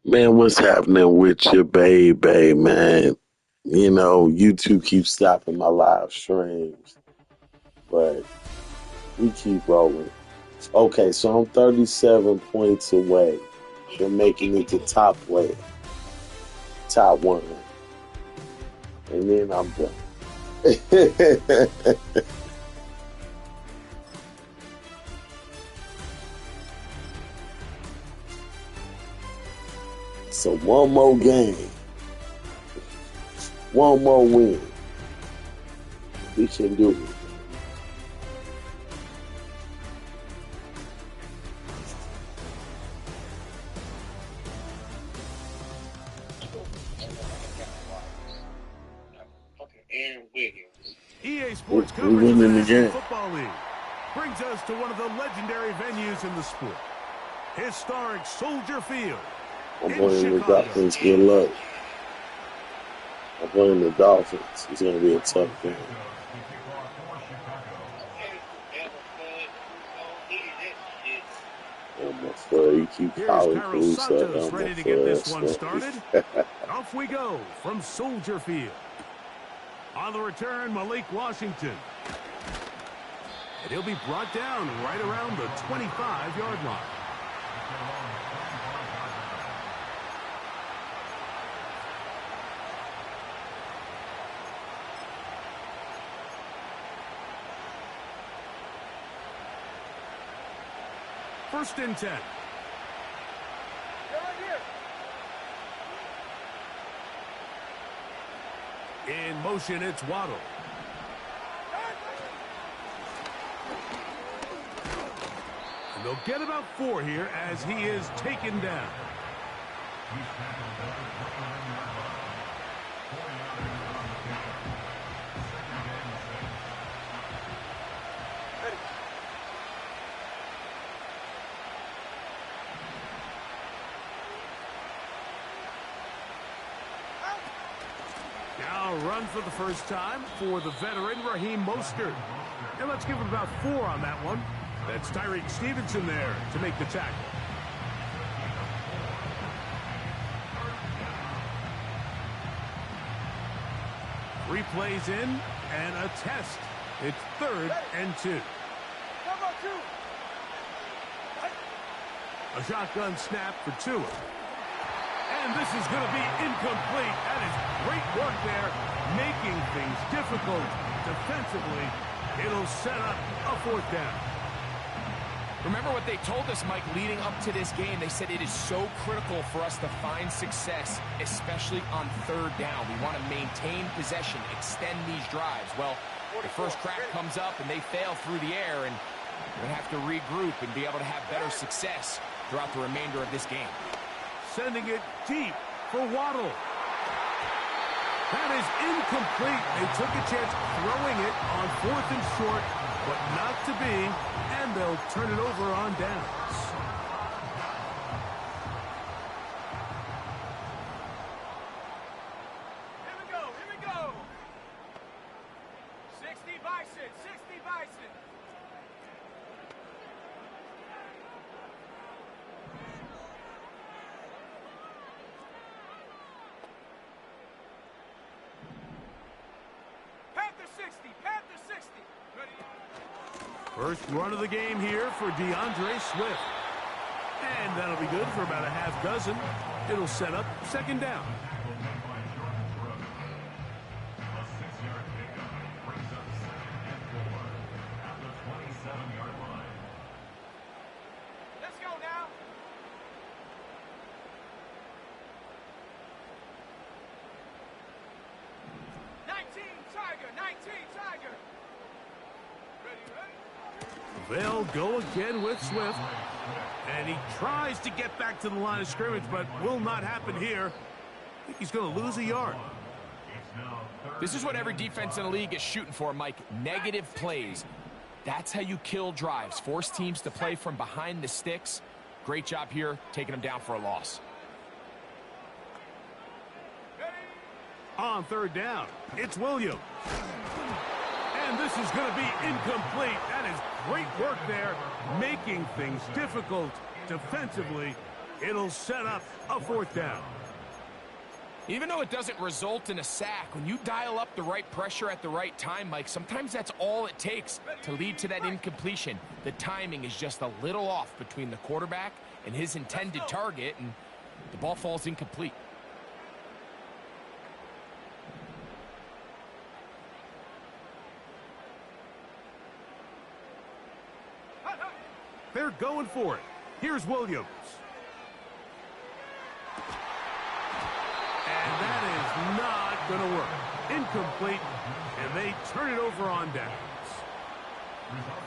Man, what's happening with you, baby, man? You know, YouTube keeps stopping my live streams, but we keep rolling. Okay, so I'm 37 points away from making it to top one, and then I'm done. So one more game, one more win. We can do it. EA Sports We coverage of the winning the National game. Football League brings us to one of the legendary venues in the sport, historic Soldier Field I'm in playing the Chicago. Dolphins. Good luck. I'm playing the Dolphins. It's going to be a tough game. I'm afraid you keep Here's calling Carlos Caruso. Santos I'm ready to get this one afraid. started. Off we go from Soldier Field. On the return, Malik Washington. And he'll be brought down right around the 25-yard line. First and 10. In motion, it's Waddle. And they'll get about 4 here as he is taken down. Now run for the first time for the veteran Raheem Mostert. And let's give him about 4 on that one. That's Tyreek Stevenson there to make the tackle. Three plays in and a test. It's 3rd and 2. A shotgun snap for Tua. And this is going to be incomplete. That is great work there, making things difficult defensively. It'll set up a 4th down. Remember what they told us, Mike, leading up to this game. They said it is so critical for us to find success, especially on 3rd down. We want to maintain possession, extend these drives. Well, the first crack comes up and they fail through the air, and we're going to have to regroup and be able to have better success throughout the remainder of this game. Sending it deep for Waddle. That is incomplete. They took a chance throwing it on 4th and short, but not to be, and they'll turn it over on downs. Here we go. 60 Bison. Panther 60. First run of the game here for DeAndre Swift. And that'll be good for about a half dozen. It'll set up 2nd down. Let's go now. Tiger. Ready. They'll go again with Swift. And he tries to get back to the line of scrimmage, but will not happen here. I think he's going to lose a yard. This is what every defense in the league is shooting for, Mike. Negative plays. That's how you kill drives. Force teams to play from behind the sticks. Great job here, taking them down for a loss. On 3rd down, it's Williams. And this is going to be incomplete. That is great work there, making things difficult defensively. It'll set up a 4th down. Even though it doesn't result in a sack, when you dial up the right pressure at the right time, Mike, sometimes that's all it takes to lead to that incompletion. The timing is just a little off between the quarterback and his intended target, and the ball falls incomplete. They're going for it. Here's Williams. And that is not going to work. Incomplete, and they turn it over on downs.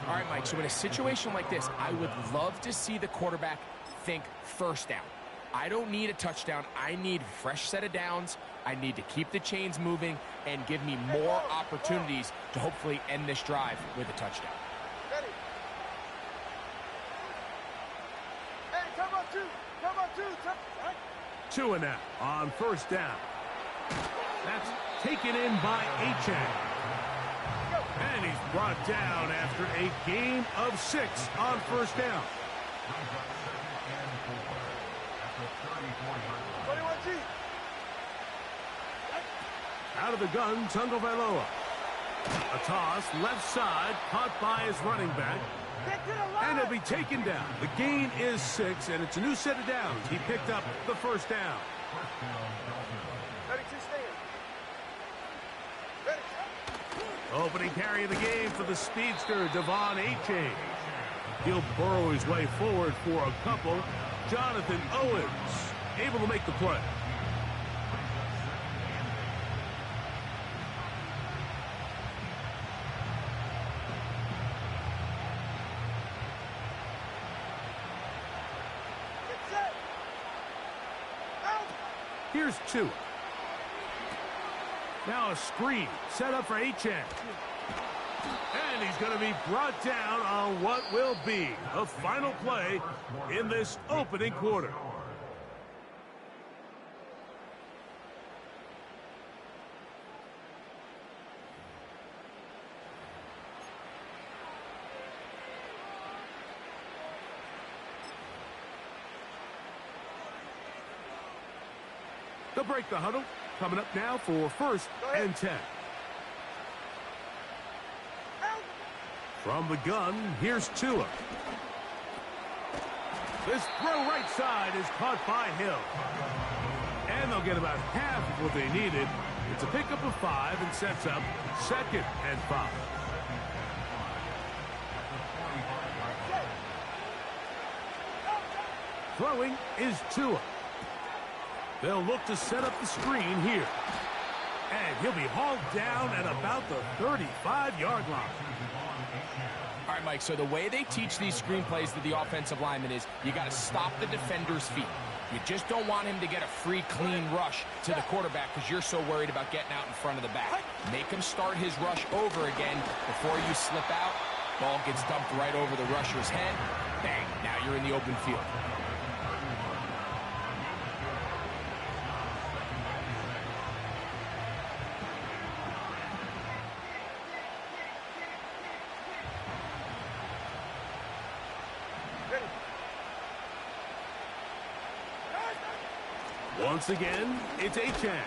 All right, Mike, so in a situation like this, I would love to see the quarterback think 1st down. I don't need a touchdown. I need a fresh set of downs. I need to keep the chains moving and give me more opportunities to hopefully end this drive with a touchdown. Ready. Hey, come on, 2. Come on, 2. Right. 2 and now on 1st down. That's taken in by Achane. And he's brought down after a gain of 6 on 1st down. 21G. Out of the gun, Tagovailoa. A toss, left side, caught by his running back. Get to the line. And he'll be taken down. The gain is 6, and it's a new set of downs. He picked up the 1st down. 32 stand. Ready. Opening carry of the game for the speedster, Devon Achane. He'll burrow his way forward for a couple. Jonathan Owens able to make the play. Get set. Out. Here's 2. Now a screen set up for Achane. And he's going to be brought down on what will be the final play in this opening quarter. They'll break the huddle. Coming up now for 1st and 10. From the gun, here's Tua. This throw right side is caught by Hill. And they'll get about half of what they needed. It's a pickup of 5 and sets up 2nd and 5. Throwing is Tua. They'll look to set up the screen here. And he'll be hauled down at about the 35-yard line. All right, Mike, so the way they teach these screenplays to the offensive lineman is you got to stop the defender's feet. You just don't want him to get a free, clean rush to the quarterback because you're so worried about getting out in front of the back. Make him start his rush over again before you slip out. Ball gets dumped right over the rusher's head. Bang, now you're in the open field. Once again, it's Achane.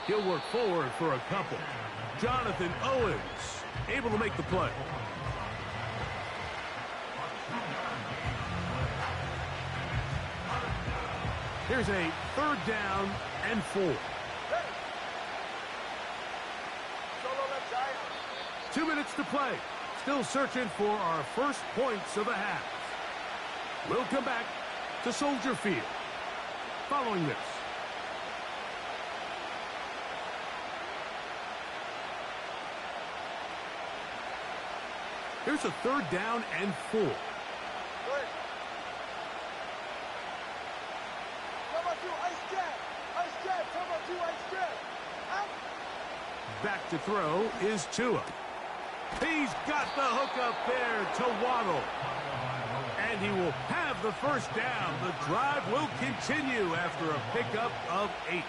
He'll work forward for a couple. Jonathan Owens able to make the play. Here's a 3rd down and 4. 2 minutes to play. Still searching for our first points of the half. We'll come back to Soldier Field following this. Here's a 3rd down and 4. Back to throw is Tua. He's got the hook up there to Waddle. And he will have the 1st down. The drive will continue after a pickup of 8.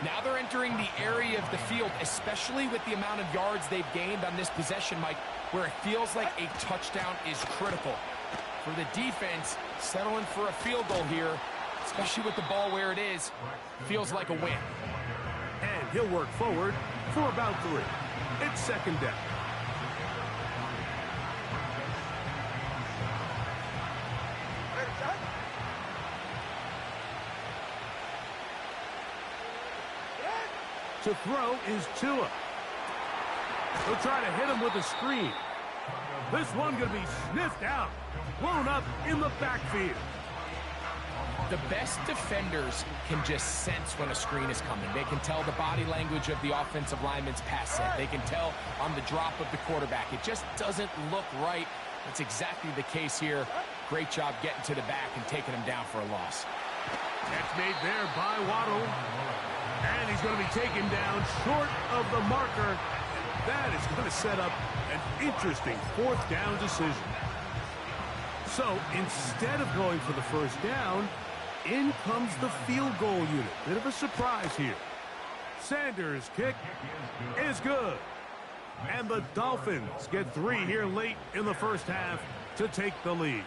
Now they're entering the area of the field, especially with the amount of yards they've gained on this possession, Mike, where it feels like a touchdown is critical. For the defense, settling for a field goal here, especially with the ball where it is, feels like a win. And he'll work forward for about 3. It's second down. To throw is Tua. He'll try to hit him with a screen. This one going to be sniffed out, blown up in the backfield. The best defenders can just sense when a screen is coming. They can tell the body language of the offensive lineman's pass set. They can tell on the drop of the quarterback. It just doesn't look right. That's exactly the case here. Great job getting to the back and taking him down for a loss. That's made there by Waddle. And he's going to be taken down short of the marker. That is going to set up an interesting 4th down decision. So instead of going for the first down, in comes the field goal unit. Bit of a surprise here. Sanders' kick is good. And the Dolphins get 3 here late in the first half to take the lead.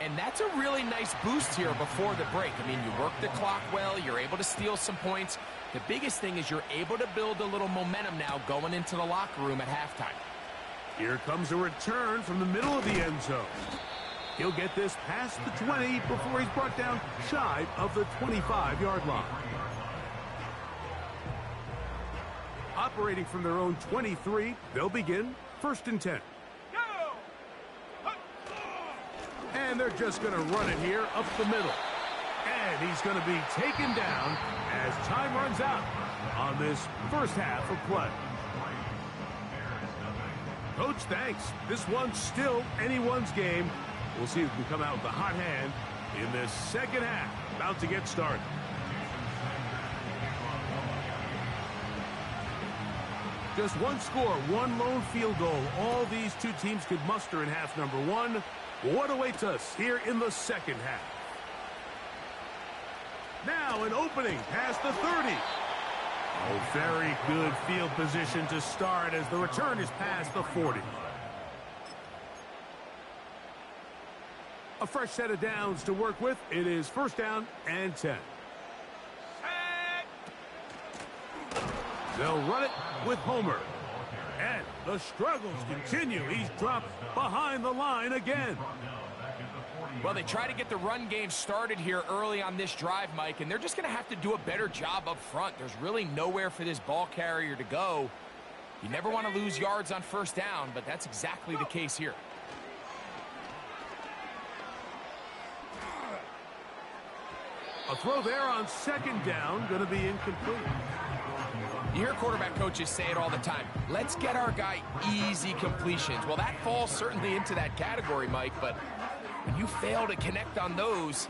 And that's a really nice boost here before the break. I mean, you work the clock well. You're able to steal some points. The biggest thing is you're able to build a little momentum now going into the locker room at halftime. Here comes a return from the middle of the end zone. He'll get this past the 20 before he's brought down shy of the 25-yard line. Operating from their own 23, they'll begin 1st and 10. And they're just going to run it here up the middle. And he's going to be taken down as time runs out on this first half of play. Coach, thanks. This one's still anyone's game. We'll see who can come out with a hot hand in this second half. About to get started. Just one score, one lone field goal. All these two teams could muster in half number 1. What awaits us here in the second half? Now an opening past the 30. Oh, very good field position to start as the return is past the 40. A fresh set of downs to work with. It is 1st down and 10. They'll run it with Homer. And the struggles continue. He's dropped behind the line again. Well, they try to get the run game started here early on this drive, Mike, and they're just going to have to do a better job up front. There's really nowhere for this ball carrier to go. You never want to lose yards on 1st down, but that's exactly the case here. A throw there on 2nd down, going to be incomplete. You hear quarterback coaches say it all the time. Let's get our guy easy completions. Well, that falls certainly into that category, Mike, but when you fail to connect on those,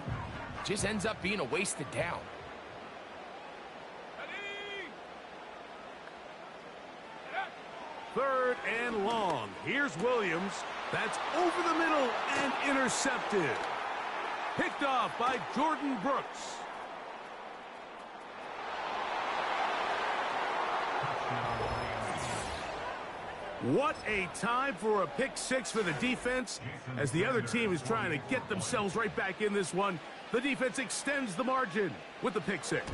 it just ends up being a wasted down. 3rd and long. Here's Williams. That's over the middle and intercepted. Picked off by Jordan Brooks. What a time for a pick 6 for the defense. As the other team is trying to get themselves right back in this one, the defense extends the margin with the pick 6.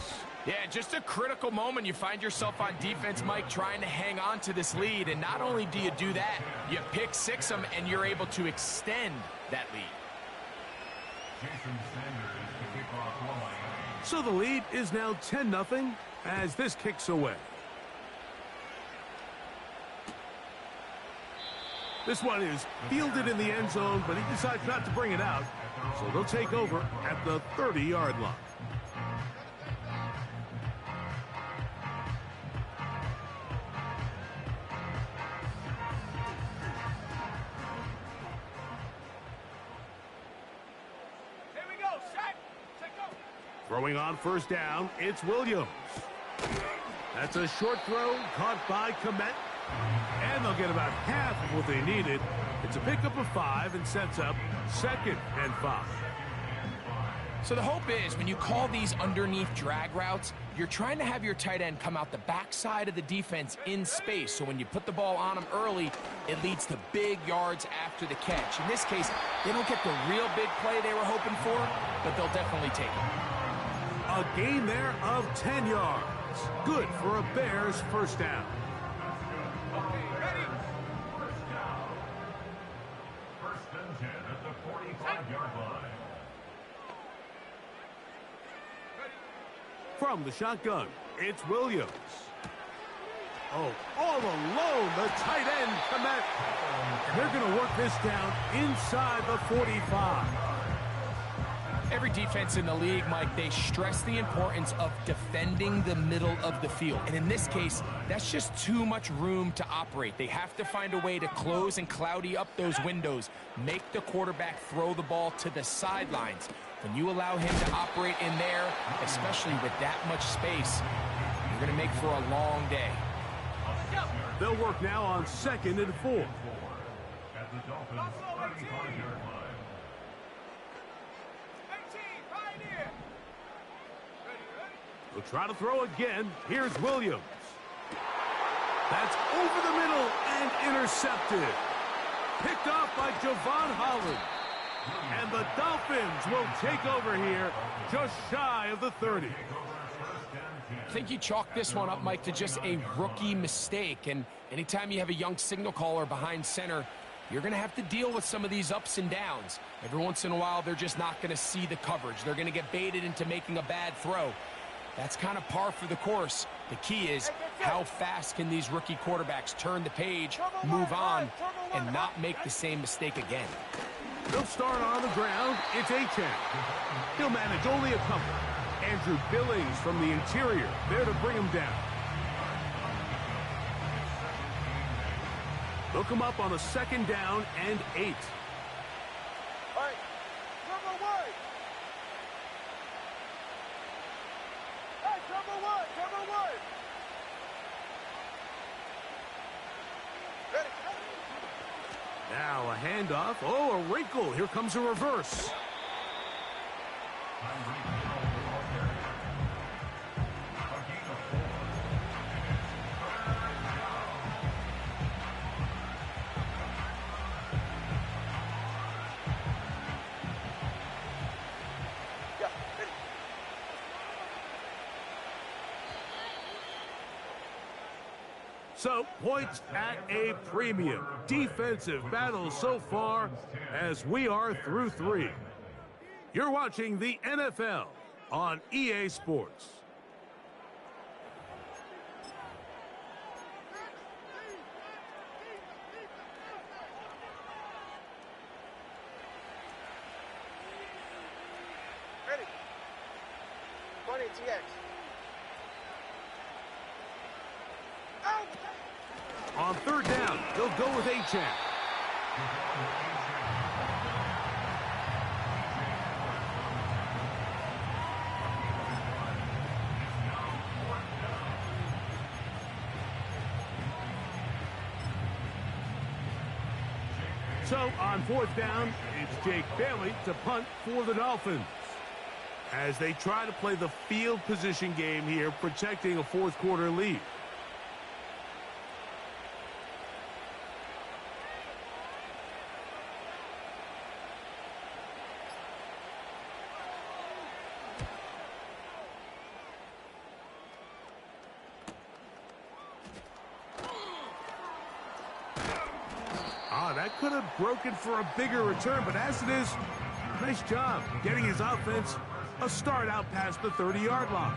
Yeah, just a critical moment. You find yourself on defense, Mike, trying to hang on to this lead. And not only do you do that, you pick 6 them, and you're able to extend that lead. So the lead is now 10-0 as this kicks away. This one is fielded in the end zone, but he decides not to bring it out. So they'll take over at the 30-yard line. Here we go, set, go. Throwing on 1st down, it's Williams. That's a short throw caught by Komet. And they'll get about half of what they needed. It's a pickup of 5 and sets up 2nd and 5. So the hope is when you call these underneath drag routes, you're trying to have your tight end come out the backside of the defense in space. So when you put the ball on him early, it leads to big yards after the catch. In this case, they don't get the real big play they were hoping for, but they'll definitely take it. A gain there of 10 yards. Good for a Bears first down. Okay, ready? First and 10 at the 45-yard line. From the shotgun, it's Williams. Oh, all alone, the tight end commit. And they're going to work this down inside the 45. Every defense in the league, Mike, they stress the importance of defending the middle of the field. And in this case, that's just too much room to operate. They have to find a way to close and cloudy up those windows, make the quarterback throw the ball to the sidelines. When you allow him to operate in there, especially with that much space, you're going to make for a long day. They'll work now on 2nd and 4. At the Dolphins' 35-yard line. They'll try to throw again. Here's Williams. That's over the middle and intercepted. Picked off by Javon Holland. And the Dolphins will take over here just shy of the 30. I think you chalk this one up, Mike, to just a rookie mistake. And anytime you have a young signal caller behind center, you're going to have to deal with some of these ups and downs. Every once in a while, they're just not going to see the coverage. They're going to get baited into making a bad throw. That's kind of par for the course. The key is how fast can these rookie quarterbacks turn the page, move on, and not make the same mistake again. They'll start on the ground. It's Achane. He'll manage only a couple. Andrew Billings from the interior, there to bring him down. They'll come up on a 2nd down and 8. All right, cover one. Hey, cover one, cover one. Ready? Now a handoff. Oh, a wrinkle. Here comes a reverse. So, points at a premium. Defensive battle so far as we are through 3. You're watching the NFL on EA Sports. Ready? 20 TX. On 3rd down, they'll go with Achane. So, on 4th down, it's Jake Bailey to punt for the Dolphins. As they try to play the field position game here, protecting a 4th quarter lead. That could have broken for a bigger return, but as it is, nice job getting his offense a start out past the 30-yard line.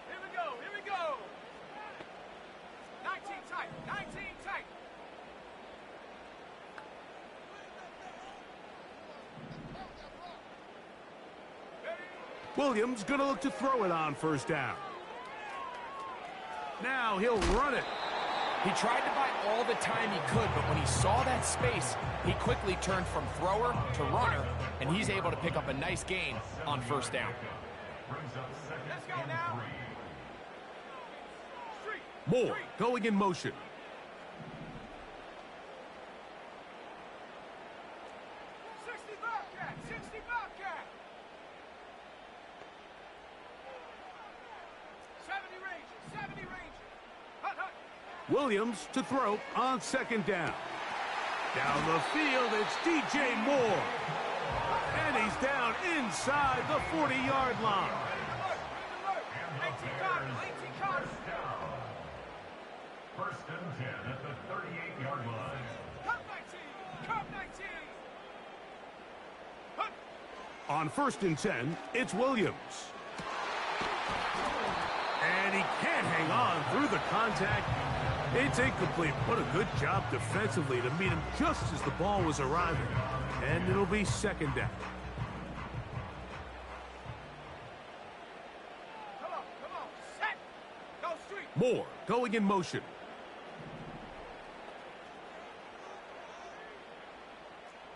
Here we go. 19 tight, 19 tight. Williams going to look to throw it on 1st down. Now he'll run it. He tried to buy all the time he could, but when he saw that space, he quickly turned from thrower to runner, and he's able to pick up a nice gain on 1st down. Let's go now. Street. Moore going in motion. Williams to throw on second down. Down the field, it's DJ Moore. And he's down inside the 40-yard line. First and 10 at the 38-yard line. On first and 10, it's Williams. And he can't hang on through the contact. It's incomplete. What a good job defensively to meet him just as the ball was arriving. And it'll be second down. Come on, set. Go street. Moore going in motion.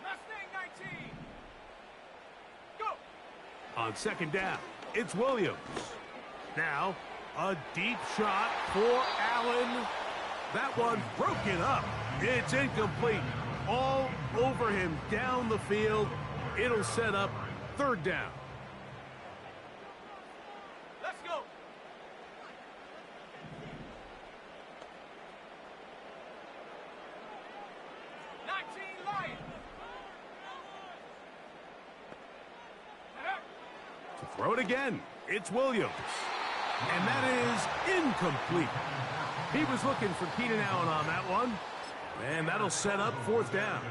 Mustang 19. Go. On second down, it's Williams. Now, a deep shot for Allen. That one broken up. It's incomplete. All over him down the field. It'll set up third down. Let's go. Lion. To throw it again, it's Williams. And that is incomplete. He was looking for Keenan Allen on that one. And that'll set up fourth down.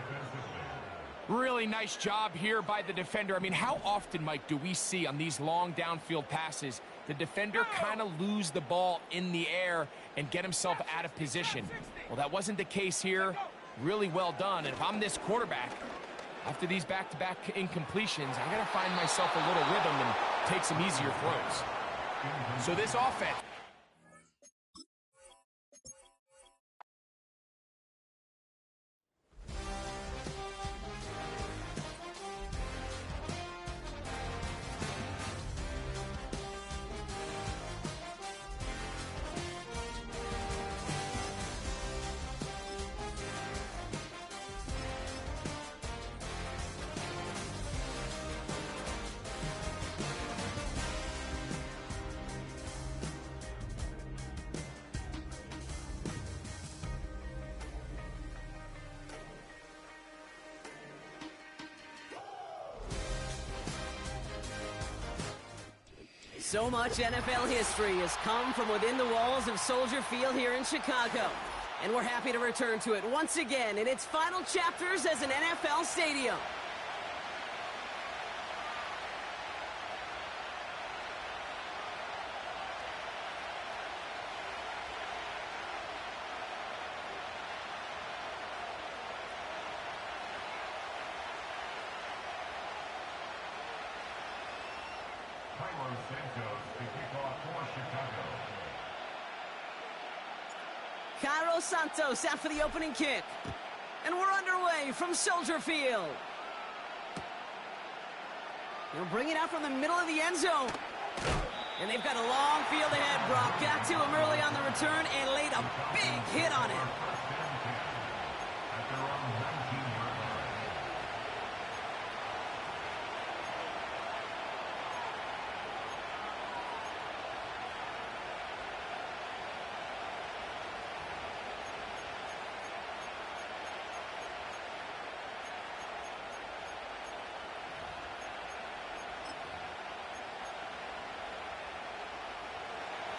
Really nice job here by the defender. I mean, how often, Mike, do we see on these long downfield passes the defender kind of lose the ball in the air and get himself out of position? Well, that wasn't the case here. Really well done. And if I'm this quarterback, after these back-to-back incompletions, I got to find myself a little rhythm and take some easier throws. So this offense. So much NFL history has come from within the walls of Soldier Field here in Chicago. And we're happy to return to it once again in its final chapters as an NFL stadium. Cairo Santos out for the opening kick. And we're underway from Soldier Field. They'll bring it out from the middle of the end zone. And they've got a long field ahead. Brock got to him early on the return and laid a big hit on him.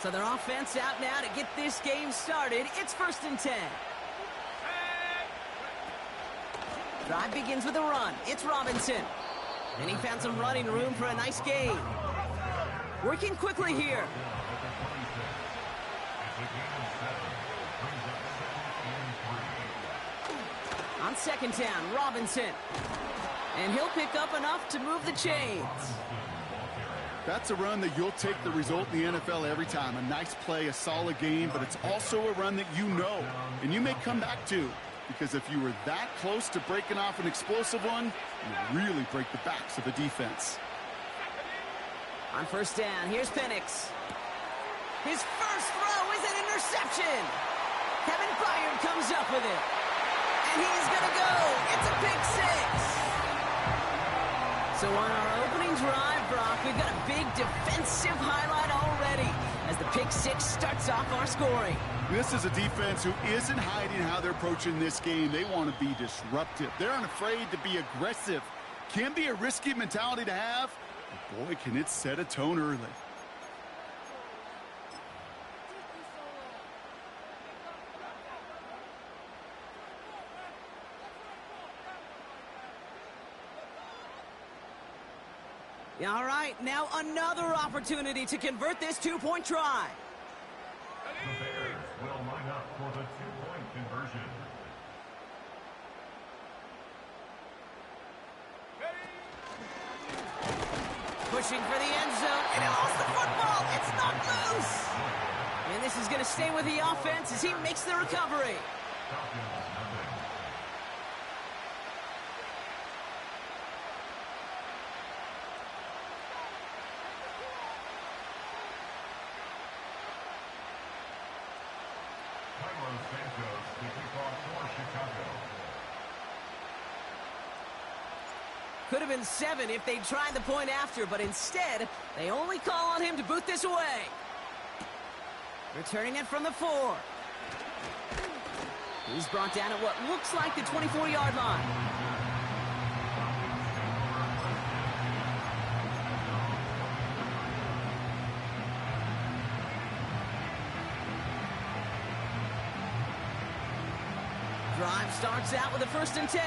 So their offense out now to get this game started. It's 1st and 10. Drive begins with a run. It's Robinson. And he found some running room for a nice gain. Working quickly here. On second down, Robinson. And he'll pick up enough to move the chains. That's a run that you'll take the result in the NFL every time. A nice play, a solid game, but it's also a run that you know and you may come back to, because if you were that close to breaking off an explosive one, you really break the backs of the defense. On first down, here's Penix. His first throw is an interception. Kevin Byard comes up with it. And he's going to go. It's a pick six. So on our opening drive, Brock, we've got a big defensive highlight already as the pick six starts off our scoring. This is a defense who isn't hiding how they're approaching this game. They want to be disruptive. They're unafraid to be aggressive. Can be a risky mentality to have. But boy, can it set a tone early. All right, now another opportunity to convert this two-point try. The Bears will line up for the two-point conversion. Pushing for the end zone, and he lost the football. It's not loose. And this is going to stay with the offense as he makes the recovery. Could have been 7 if they'd tried the point after, but instead, they only call on him to boot this away. Returning it from the 4. He's brought down at what looks like the 24-yard line. Drive starts out with a 1st and 10.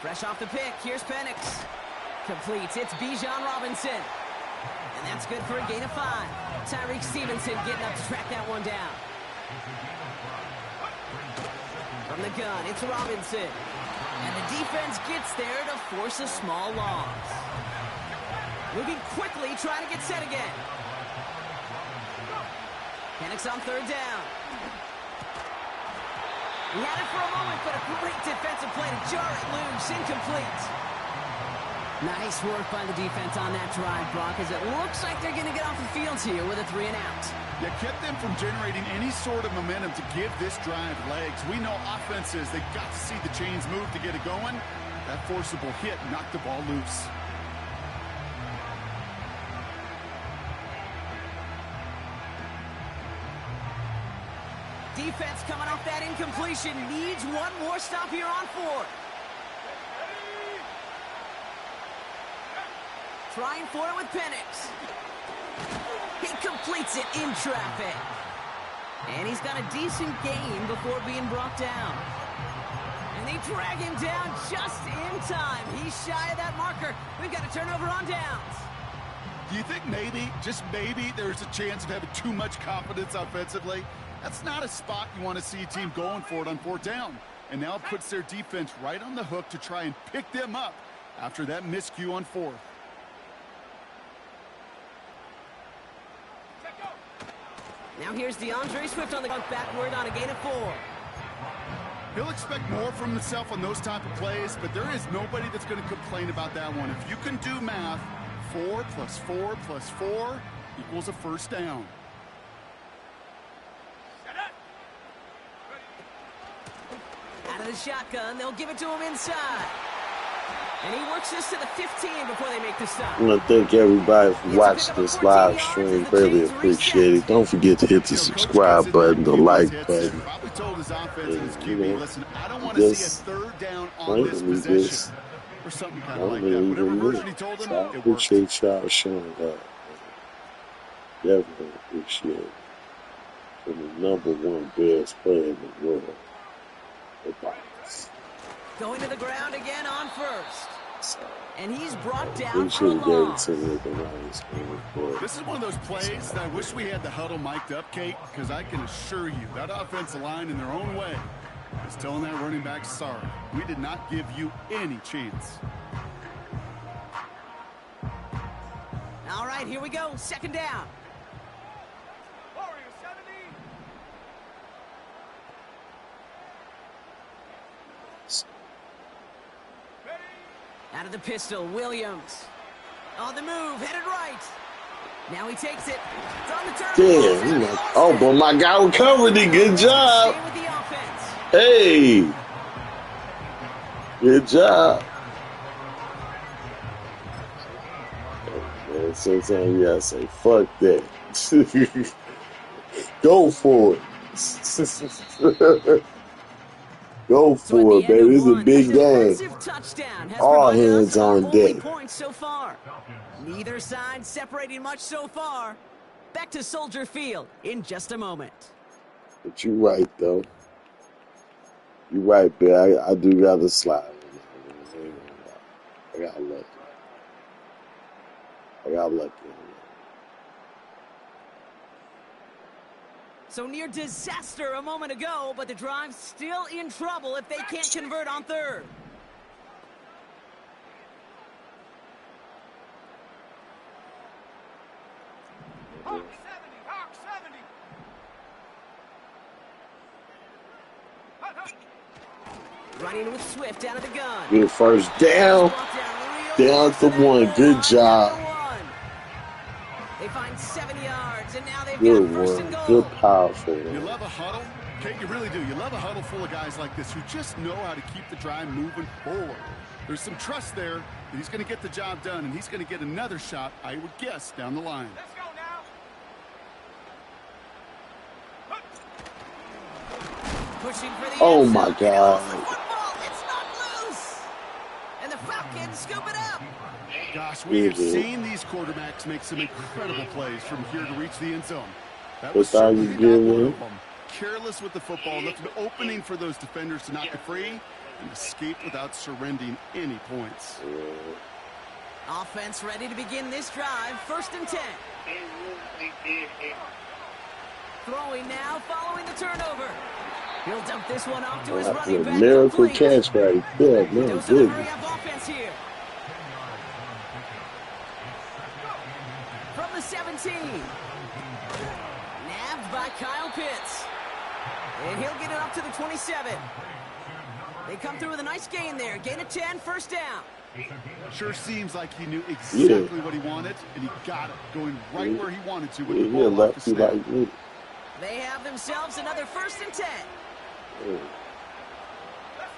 Fresh off the pick, here's Penix. Completes, it's Bijan Robinson. And that's good for a gain of 5. Tyreek Stevenson getting up to track that one down. From the gun, it's Robinson. And the defense gets there to force a small loss. Moving quickly, trying to get set again. Penix on 3rd down. He had it for a moment, but a great defensive play to jar it loose. Incomplete. Nice work by the defense on that drive, Brock, as it looks like they're going to get off the field here with a 3 and out. You kept them from generating any sort of momentum to give this drive legs. We know offenses, they've got to see the chains move to get it going. That forcible hit knocked the ball loose. Defense coming off that incompletion needs one more stop here on 4th. Trying for it with Penix. He completes it in traffic. And he's got a decent gain before being brought down. And they drag him down just in time. He's shy of that marker. We've got a turnover on downs. Do you think maybe, just maybe, there's a chance of having too much confidence offensively? That's not a spot you want to see a team going for it on 4th down. And now it puts their defense right on the hook to try and pick them up after that miscue on 4th. Now here's DeAndre Swift on the backward on a gain of 4. He'll expect more from himself on those type of plays, but there is nobody that's going to complain about that one. If you can do math, 4 plus 4 plus 4 equals a 1st down. Out of the shotgun, they'll give it to him inside. And he works this to the 15 before they make the stop. I want to thank everybody for watching this live stream. Greatly appreciate it. Don't forget to hit the subscribe button, the like button. Probably told his offense and his QB, listen, I don't want to see a 3rd down on this possession. Or something kind of like that. Whatever version he told him, I it worked. appreciate y'all showing up. Definitely appreciate it. For the #1 best player in the world. Going to the ground again on 1st. And he's brought We down for a should have gave it loss. to Lincoln Riley's game. This is one of those plays that I wish we had the huddle mic'd up, Kate, because I can assure you that offensive line in their own way is telling that running back, sorry, we did not give you any chance. All right, here we go. 2nd down. Out of the pistol, Williams. On the move, headed right. Now he takes it. It's on the turn. Damn. Oh, but my guy recovered it. Good job. Stay with the offense. Hey. Good job. Man, sometimes you gotta say, fuck that. Go for it. Go for it, baby. This is a big game. All hands on deck. Points so far. Neither side separating much so far. Back to Soldier Field in just a moment. But you're right, though. You're right, man. I do got to slide. I got lucky. So near disaster a moment ago, but the drive's still in trouble if they can't convert on third. Hawk 70. Running with Swift out of the gun. Good first down. Down to one. Good job. They find 7 yards, and now they've Good got first one. and goal. Good powerful. You love a huddle? Kate, you really do. You love a huddle full of guys like this who just know how to keep the drive moving forward. There's some trust there that he's going to get the job done, and he's going to get another shot, I would guess, down the line. Let's go now. Pushing for the Oh, end my zone. God. The football, it's not loose. And the Falcons scoop it up. Gosh, we have seen these quarterbacks make some incredible plays from here to reach the end zone. That was What time you certainly not one giving? of them. Careless with the football, left an opening for those defenders to knock it free, and escaped without surrendering any points. Offense ready to begin this drive. First and 10. Throwing now, following the turnover. He'll dump this one off to his running back. Miracle Complete. catch right there. Man, Dose of a good. hurry-up offense here. From the 17. Nabbed by Kyle Pitts. And he'll get it up to the 27. They come through with a nice gain there. Gain of 10, first down. Sure seems like he knew exactly what he wanted, and he got it, going right where he wanted to with the ball off the snap. Like me. They have themselves another first and 10. Let's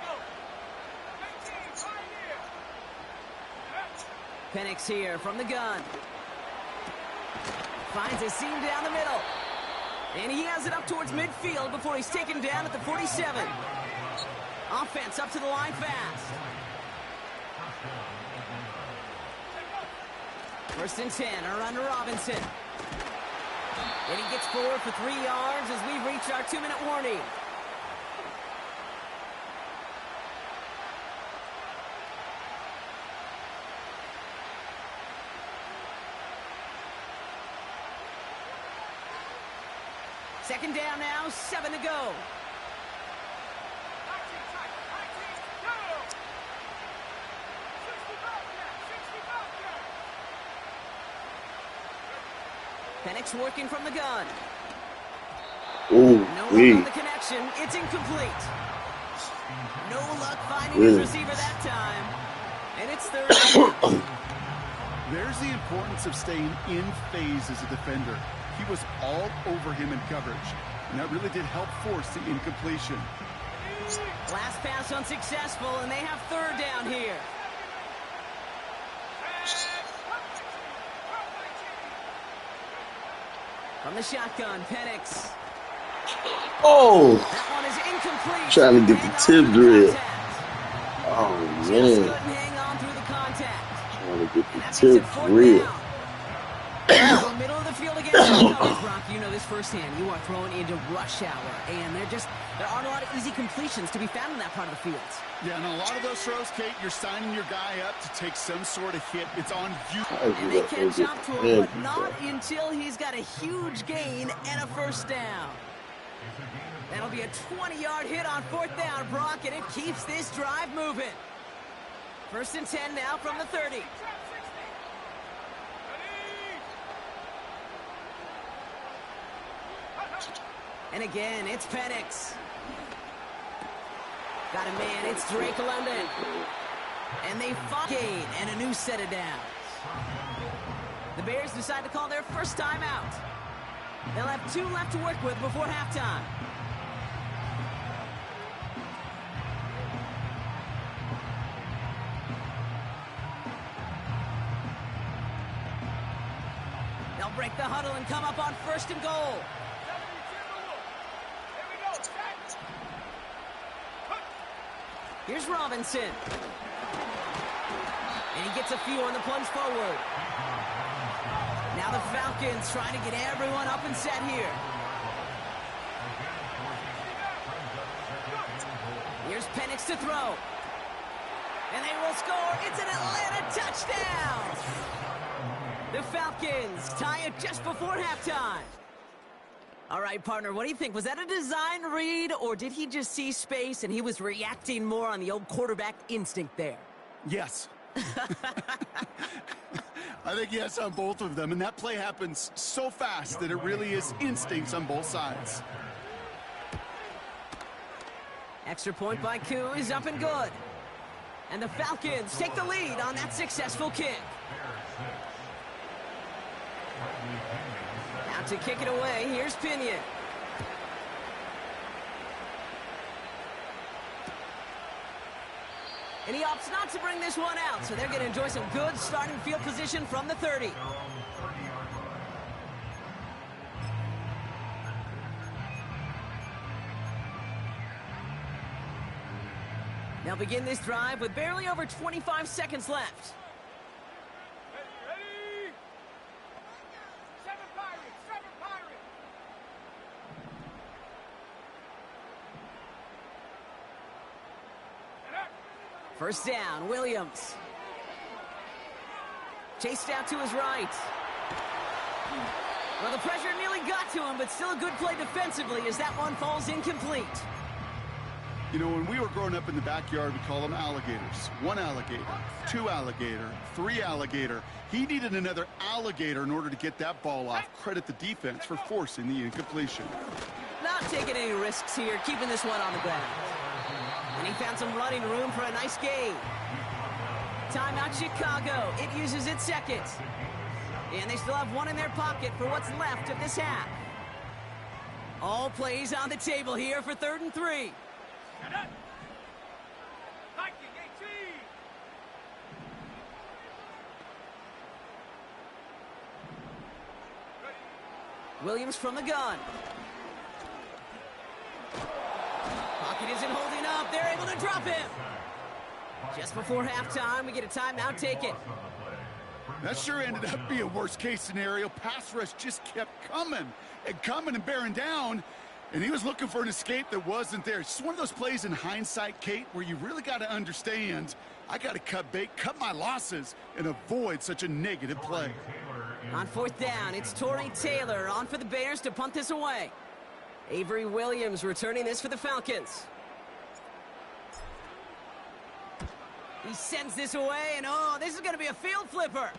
go. 19, right here. Penix here from the gun. Finds a seam down the middle. And he has it up towards midfield before he's taken down at the 47. Offense up to the line fast. First and 10, a run to Robinson. And he gets forward for 3 yards as we've reached our 2-minute warning. Second down now, 7 to go. 65 there. Penix working from the gun. Ooh, No luck on the connection. It's incomplete. No luck finding his receiver that time. And it's third down. There's the importance of staying in phase as a defender. He was all over him in coverage, and that really did help force the incompletion. Last pass unsuccessful, and they have third down here. From the shotgun, Penix. Oh, That one is incomplete. trying to get the tip drill. Oh, Just man. couldn't hang on through the contact. Trying to get the And that makes tip it fourth drill. down. The middle of the field against the coverage, Brock. You know this firsthand. You are thrown into rush hour, and there aren't a lot of easy completions to be found in that part of the field. Yeah, and a lot of those throws, Kate, you're signing your guy up to take some sort of hit. It's on you. And they can jump to him, but not until he's got a huge gain and a first down. That'll be a 20-yard hit on fourth down, Brock, and it keeps this drive moving. First and 10 now from the 30. And again, it's Penix. Got a man, it's Drake London. And they gain and a new set of downs. The Bears decide to call their first timeout. They'll have 2 left to work with before halftime. They'll break the huddle and come up on 1st and goal. Here's Robinson. And he gets a few on the plunge forward. Now the Falcons trying to get everyone up and set here. Here's Penix to throw. And they will score. It's an Atlanta touchdown. The Falcons tie it just before halftime. All right, partner, what do you think? Was that a design read, or did he just see space and he was reacting more on the old quarterback instinct there? Yes. I think yes on both of them, and that play happens so fast that it really is instincts on both sides. Extra point by Koo is up and good. And the Falcons take the lead on that successful kick. Now to kick it away, here's Pinion. And he opts not to bring this one out, so they're going to enjoy some good starting field position from the 30. They'll begin this drive with barely over 25 seconds left. Ready? 7 Pirates! 7 Pirates! First down, Williams. Chased out to his right. Well, the pressure nearly got to him, but still a good play defensively as that one falls incomplete. You know, when we were growing up in the backyard, we call them alligators. 1 alligator, 2 alligator, 3 alligator. He needed another alligator in order to get that ball off. Credit the defense for forcing the incompletion. Not taking any risks here, keeping this one on the ground. And he found some running room for a nice gain. Timeout Chicago. It uses its second. And they still have one in their pocket for what's left of this half. All plays on the table here for 3rd and 3. Williams from the gun. Pocket isn't holding up. They're able to drop him. Just before halftime, we get a timeout taken. That sure ended up being worst-case scenario. Pass rush just kept coming and bearing down, and he was looking for an escape that wasn't there. It's just one of those plays in hindsight, Kate, where you really got to understand, I got to cut bait, cut my losses, and avoid such a negative play. On 4th down, it's Torrey Taylor on for the Bears to punt this away. Avery Williams returning this for the Falcons. He sends this away, and oh, this is going to be a field flipper.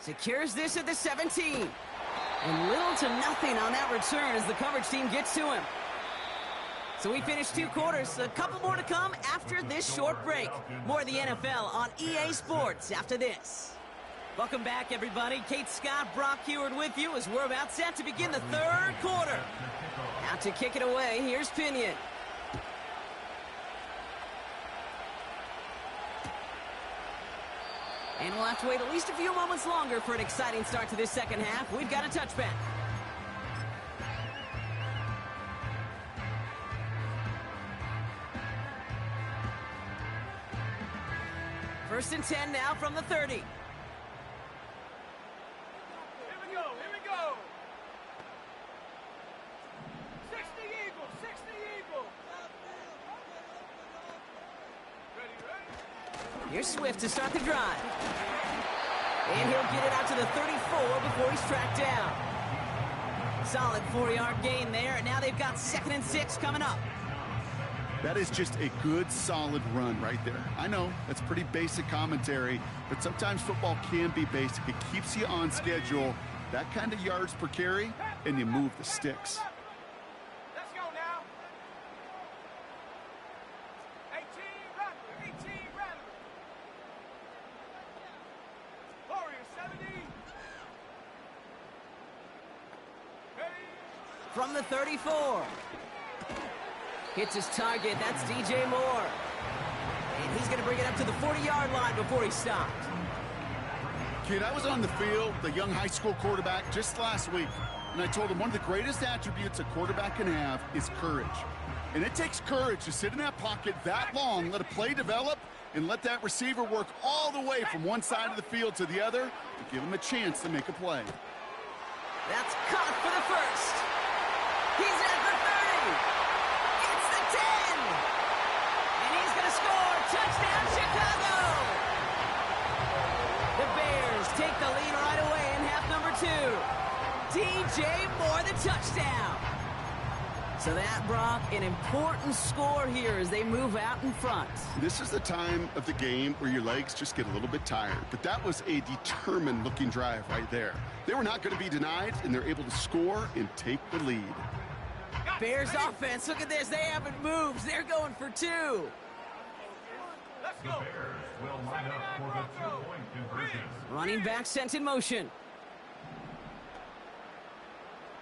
Secures this at the 17. And little to nothing on that return as the coverage team gets to him. So we finished 2 quarters. A couple more to come after this short break. More of the NFL on EA Sports after this. Welcome back, everybody. Kate Scott, Brock Heward with you as we're about set to begin the 3rd quarter. Out to kick it away, here's Pinion. And we'll have to wait at least a few moments longer for an exciting start to this second half. We've got a touchback. First and 10 now from the 30. Here we go, here we go. 60 Eagles, 60 Eagles. Ready, ready? Here's Swift to start the drive. And he'll get it out to the 34 before he's tracked down. Solid 4-yard gain there, and now they've got 2nd and 6 coming up. That is just a good, solid run right there. I know, that's pretty basic commentary, but sometimes football can be basic. It keeps you on schedule, that kind of yards per carry, and you move the sticks. Let's go now. 18 Rattler, 18 Rattler. Warriors 70. from the 34. Hits his target. That's DJ Moore. And he's going to bring it up to the 40-yard line before he stopped. Kid, I was on the field, the young high school quarterback, just last week. And I told him one of the greatest attributes a quarterback can have is courage. And it takes courage to sit in that pocket that long, let a play develop, and let that receiver work all the way from one side of the field to the other to give him a chance to make a play. That's caught for the first. He's at the 30. It's the 10. And he's going to score. Touchdown, Chicago. The Bears take the lead right away in half number 2. DJ Moore, the touchdown. So that, Brock, an important score here as they move out in front. This is the time of the game where your legs just get a little bit tired. But that was a determined-looking drive right there. They were not going to be denied, and they're able to score and take the lead. Bears offense, look at this. They haven't moved. They're going for 2. The Bears will line up for the 2-point conversion. Running back sent in motion.